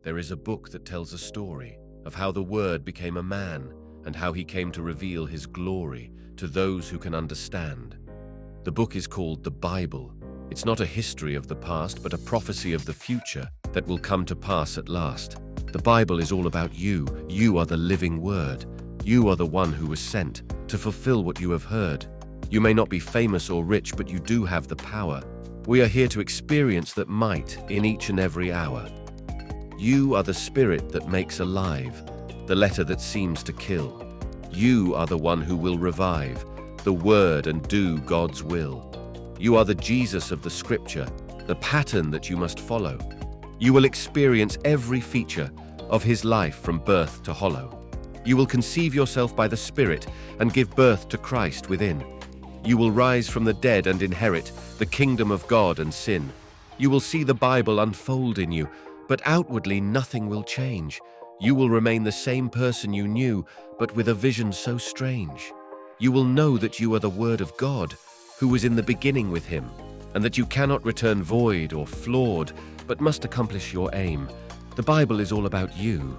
there is a book that tells a story of how the Word became a man and how he came to reveal his glory to those who can understand. The book is called the Bible. It's not a history of the past, but a prophecy of the future that will come to pass at last. The Bible is all about you. You are the living Word. You are the one who was sent to fulfill what you have heard. You may not be famous or rich, but you do have the power. We are here to experience that might in each and every hour. You are the spirit that makes alive, the letter that seems to kill. You are the one who will revive, the word and do God's will. You are the Jesus of the scripture, the pattern that you must follow. You will experience every feature of his life from birth to hollow. You will conceive yourself by the Spirit and give birth to Christ within. You will rise from the dead and inherit the kingdom of God and sin. You will see the Bible unfold in you, but outwardly nothing will change. You will remain the same person you knew, but with a vision so strange. You will know that you are the Word of God, who was in the beginning with him, and that you cannot return void or flawed, but must accomplish your aim. The Bible is all about you.